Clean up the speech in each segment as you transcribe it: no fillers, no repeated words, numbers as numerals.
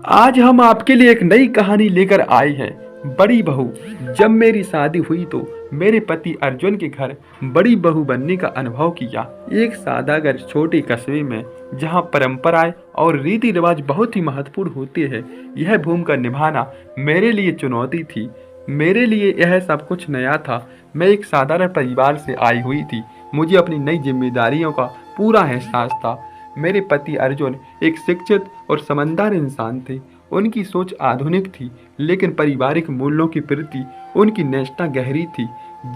आज हम आपके लिए एक नई कहानी लेकर आए हैं। बड़ी बहू। जब मेरी शादी हुई तो मेरे पति अर्जुन के घर बड़ी बहू बनने का अनुभव किया। एक सादा घर छोटे कस्बे में, जहां परंपराएं और रीति रिवाज बहुत ही महत्वपूर्ण होते हैं, यह भूमिका निभाना मेरे लिए चुनौती थी। मेरे लिए यह सब कुछ नया था। मैं एक साधारण परिवार से आई हुई थी। मुझे अपनी नई जिम्मेदारियों का पूरा एहसास था। मेरे पति अर्जुन एक शिक्षित और समझदार इंसान थे। उनकी सोच आधुनिक थी, लेकिन पारिवारिक मूल्यों के प्रति उनकी निष्ठा गहरी थी।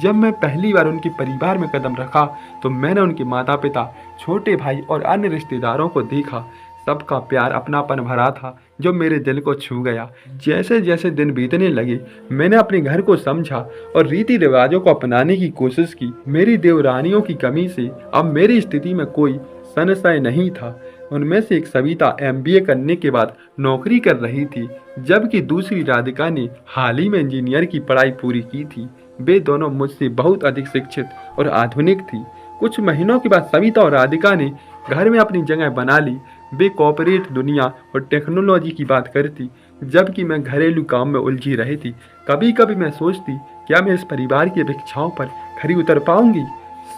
जब मैं पहली बार उनके परिवार में कदम रखा तो मैंने उनके माता पिता, छोटे भाई और अन्य रिश्तेदारों को देखा। सबका प्यार, अपनापन भरा था जो मेरे दिल को छू गया। जैसे जैसे दिन बीतने लगे, मैंने अपने घर को समझा और रीति रिवाजों को अपनाने की कोशिश की। मेरी देवरानियों की कमी से अब मेरी स्थिति में कोई संशय नहीं था। उनमें से एक सविता एमबीए करने के बाद नौकरी कर रही थी, जबकि दूसरी राधिका ने हाल ही में इंजीनियर की पढ़ाई पूरी की थी। वे दोनों मुझसे बहुत अधिक शिक्षित और आधुनिक थी। कुछ महीनों के बाद सविता और राधिका ने घर में अपनी जगह बना ली। वे कॉर्पोरेट दुनिया और टेक्नोलॉजी की बात करती, जबकि मैं घरेलू काम में उलझी रही थी। कभी कभी मैं सोचती, क्या मैं इस परिवार की अपेक्षाओं पर खरी उतर पाऊंगी।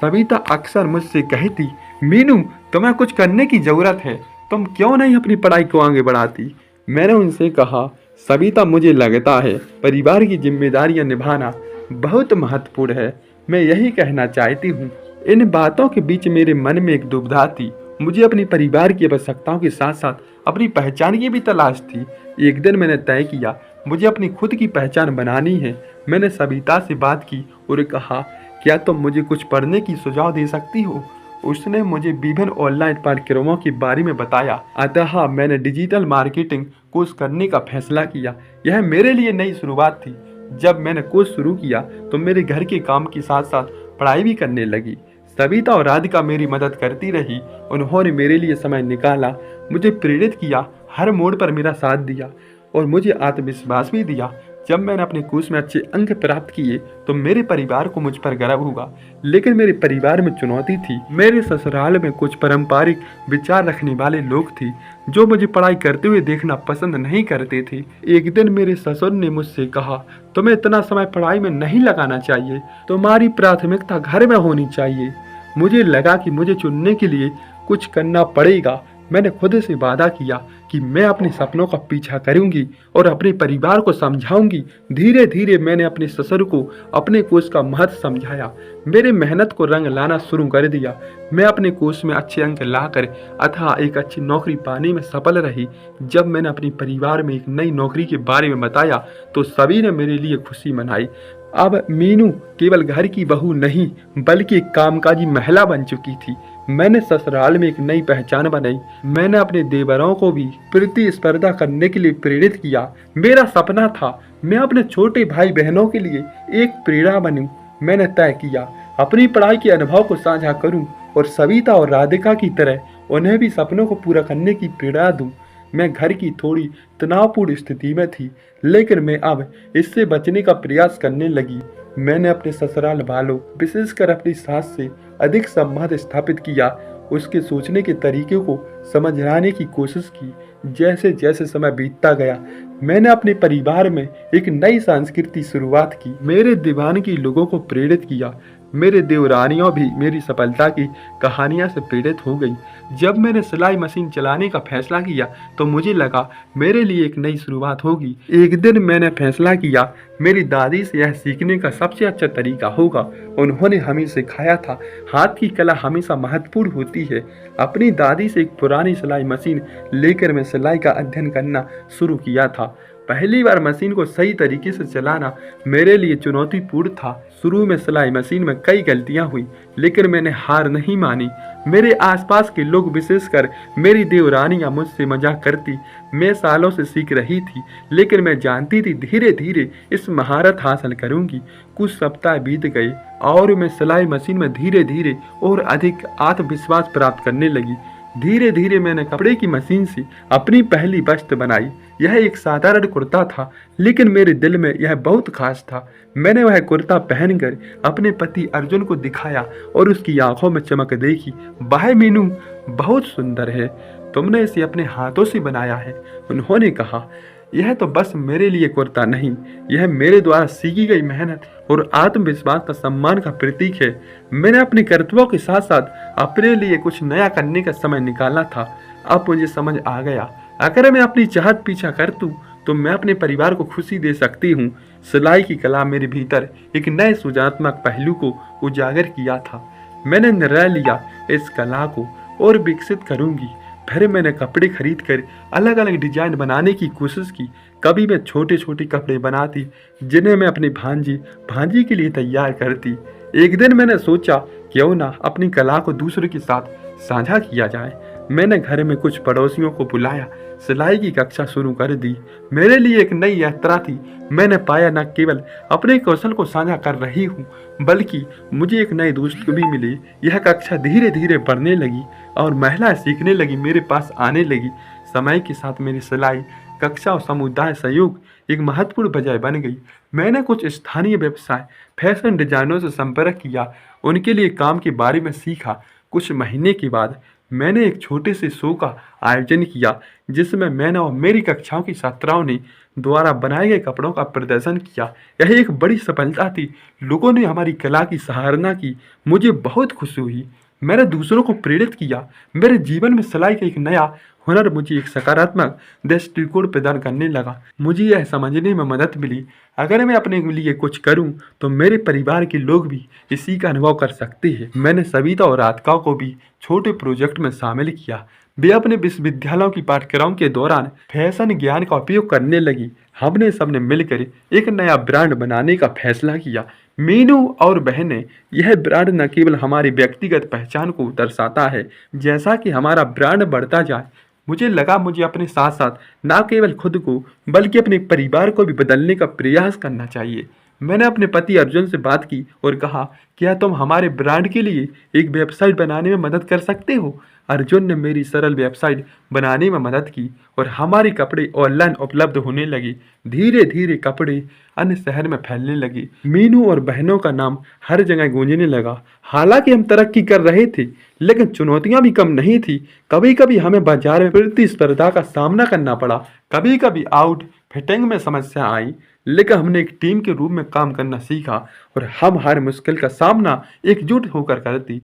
सविता अक्सर मुझसे कहती, मीनू, तुम्हें कुछ करने की जरूरत है, तुम क्यों नहीं अपनी पढ़ाई को आगे बढ़ाती। मैंने उनसे कहा, सविता, मुझे लगता है परिवार की जिम्मेदारियां निभाना बहुत महत्वपूर्ण है। मैं यही कहना चाहती हूँ। इन बातों के बीच मेरे मन में एक दुविधा थी। मुझे अपने परिवार की आवश्यकताओं के साथ साथ अपनी पहचान की भी तलाश थी। एक दिन मैंने तय किया, मुझे अपनी खुद की पहचान बनानी है। मैंने सविता से बात की और कहा, क्या तुम मुझे कुछ पढ़ने की सुझाव दे सकती हो। उसने मुझे विभिन्न ऑनलाइन पाठ्यक्रमों के बारे में बताया। अतः मैंने डिजिटल मार्केटिंग कोर्स करने का फैसला किया। यह मेरे लिए नई शुरुआत थी। जब मैंने कोर्स शुरू किया तो मेरे घर के काम के साथ साथ पढ़ाई भी करने लगी। सविता और राधिका मेरी मदद करती रही। उन्होंने मेरे लिए समय निकाला, मुझे प्रेरित किया, हर मोड़ पर मेरा साथ दिया और मुझे आत्मविश्वास भी दिया। जब मैंने अपने कोर्स में अच्छे अंक प्राप्त किए तो मेरे परिवार को मुझ पर गर्व हुआ। लेकिन मेरे परिवार में चुनौती थी। मेरे ससुराल में कुछ पारंपरिक विचार रखने वाले लोग थे, जो मुझे पढ़ाई करते हुए देखना पसंद नहीं करते थे। एक दिन मेरे ससुर ने मुझसे कहा, तुम्हें इतना समय पढ़ाई में नहीं लगाना चाहिए, तुम्हारी प्राथमिकता घर में होनी चाहिए। मुझे लगा कि मुझे चुनने के लिए कुछ करना पड़ेगा। मैंने खुद से वादा किया कि मैं अपने सपनों का पीछा करूंगी और अपने परिवार को समझाऊंगी। धीरे धीरे मैंने अपने ससुर को अपने कोर्स का महत्व समझाया। मेरे मेहनत को रंग लाना शुरू कर दिया। मैं अपने कोर्स में अच्छे अंक लाकर अथवा एक अच्छी नौकरी पाने में सफल रही। जब मैंने अपने परिवार में एक नई नौकरी के बारे में बताया तो सभी ने मेरे लिए खुशी मनाई। अब मीनू केवल घर की बहू नहीं, बल्कि एक कामकाजी महिला बन चुकी थी। मैंने ससुराल में एक नई पहचान बनाई। मैंने अपने देवरों को भी प्रतिस्पर्धा करने के लिए प्रेरित किया। मेरा सपना था मैं अपने छोटे भाई बहनों के लिए एक प्रेरणा बनूं। मैंने तय किया अपनी पढ़ाई के अनुभव को साझा करूं और सविता और राधिका की तरह उन्हें भी सपनों को पूरा करने की प्रेरणा दूं। मैं घर की थोड़ी तनावपूर्ण स्थिति में थी, लेकिन मैं अब इससे बचने का प्रयास करने लगी। मैंने अपने ससुराल वालों, विशेषकर अपनी सास से अधिक संवाद स्थापित किया। उसके सोचने के तरीके को समझाने की कोशिश की। जैसे जैसे समय बीतता गया, मैंने अपने परिवार में एक नई संस्कृति शुरुआत की। मेरे दीवान की लोगों को प्रेरित किया। मेरे देवरानियों भी मेरी सफलता की कहानियां से प्रेरित हो गई। जब मैंने सिलाई मशीन चलाने का फैसला किया तो मुझे लगा मेरे लिए एक नई शुरुआत होगी। एक दिन मैंने फैसला किया मेरी दादी से यह सीखने का सबसे अच्छा तरीका होगा। उन्होंने हमें सिखाया था हाथ की कला हमेशा महत्वपूर्ण होती है। अपनी दादी से एक पुरानी सिलाई मशीन लेकर मैं सिलाई का अध्ययन करना शुरू किया था। पहली बार मशीन को सही तरीके से चलाना मेरे लिए चुनौतीपूर्ण था। शुरू में सिलाई मशीन में कई गलतियां हुई, लेकिन मैंने हार नहीं मानी। मेरे आसपास के लोग, विशेषकर मेरी देवरानियां, मुझसे मजाक करती। मैं सालों से सीख रही थी, लेकिन मैं जानती थी धीरे धीरे इस महारत हासिल करूंगी। कुछ सप्ताह बीत गए और मैं सिलाई मशीन में धीरे धीरे और अधिक आत्मविश्वास प्राप्त करने लगी। धीरे धीरे मैंने कपड़े की मशीन से अपनी पहली वस्त्र बनाई। यह एक साधारण कुर्ता था, लेकिन मेरे दिल में यह बहुत खास था। मैंने वह कुर्ता पहनकर अपने पति अर्जुन को दिखाया और उसकी आंखों में चमक देखी। वाह मीनू, बहुत सुंदर है। तुमने इसे अपने हाथों से बनाया है। उन्होंने कहा, यह तो बस मेरे लिए कुर्ता नहीं, यह मेरे द्वारा सीखी गई मेहनत और आत्मविश्वास का सम्मान का प्रतीक है। मैंने अपने कर्तव्यों के साथ साथ अपने लिए कुछ नया करने का समय निकाला था। अब मुझे समझ आ गया, अगर मैं अपनी चाहत पीछा कर दूं तो मैं अपने परिवार को खुशी दे सकती हूँ। सिलाई की कला मेरे भीतर एक नए सृजनात्मक पहलू को उजागर किया था। मैंने निर्णय लिया, इस कला को और विकसित करूंगी। फिर मैंने कपड़े खरीद कर अलग अलग डिजाइन बनाने की कोशिश की। कभी मैं छोटे छोटे कपड़े बनाती जिन्हें मैं अपनी भांजी के लिए तैयार करती। एक दिन मैंने सोचा, क्यों ना अपनी कला को दूसरों के साथ साझा किया जाए। मैंने घर में कुछ पड़ोसियों को बुलाया, सिलाई की कक्षा शुरू कर दी। मेरे लिए एक नई यात्रा थी। मैंने पाया न केवल अपने कौशल को साझा कर रही हूँ, बल्कि मुझे एक नई दोस्त भी मिली। यह कक्षा धीरे धीरे बढ़ने लगी और महिलाएं सीखने लगी, मेरे पास आने लगी। समय के साथ मेरी सिलाई कक्षा और समुदाय सहयोग एक महत्वपूर्ण वजह बन गई। मैंने कुछ स्थानीय व्यवसाय फैशन डिजाइनरों से संपर्क किया, उनके लिए काम के बारे में सीखा। कुछ महीने के बाद मैंने एक छोटे से शो का आयोजन किया, जिसमें मैंने और मेरी कक्षाओं की छात्राओं ने द्वारा बनाए गए कपड़ों का प्रदर्शन किया। यह एक बड़ी सफलता थी। लोगों ने हमारी कला की सराहना की। मुझे बहुत खुशी हुई। मैंने दूसरों को प्रेरित किया। मेरे जीवन में सिलाई का एक नया हुनर मुझे एक सकारात्मक दृष्टिकोण प्रदान करने लगा। मुझे यह समझने में मदद मिली, अगर मैं अपने लिए कुछ करूं तो मेरे परिवार के लोग भी इसी का अनुभव कर सकते हैं। मैंने सविता और राधिका को भी छोटे प्रोजेक्ट में शामिल किया। वे अपने विश्वविद्यालयों की पाठ्यक्रम के दौरान फैशन ज्ञान का उपयोग करने लगी। हमने सबने मिलकर एक नया ब्रांड बनाने का फैसला किया। मीनू और बहनें, यह ब्रांड न केवल हमारी व्यक्तिगत पहचान को दर्शाता है, जैसा कि हमारा ब्रांड बढ़ता जाए मुझे लगा मुझे अपने साथ साथ न केवल खुद को बल्कि अपने परिवार को भी बदलने का प्रयास करना चाहिए। मैंने अपने पति अर्जुन से बात की और कहा, क्या तुम हमारे ब्रांड के लिए एक वेबसाइट बनाने में मदद कर सकते हो? अर्जुन ने मेरी सरल वेबसाइट बनाने में मदद की और हमारे कपड़े ऑनलाइन उपलब्ध होने लगे। धीरे धीरे कपड़े अन्य शहर में फैलने लगे। मीनू और बहनों का नाम हर जगह गूंजने लगा। हालांकि हम तरक्की कर रहे थे, लेकिन चुनौतियां भी कम नहीं थी। कभी कभी हमें बाजार में प्रतिस्पर्धा का सामना करना पड़ा, कभी कभी आउट फिटिंग में समस्या आई, लेकिन हमने एक टीम के रूप में काम करना सीखा और हम हर मुश्किल का सामना एकजुट होकर करती।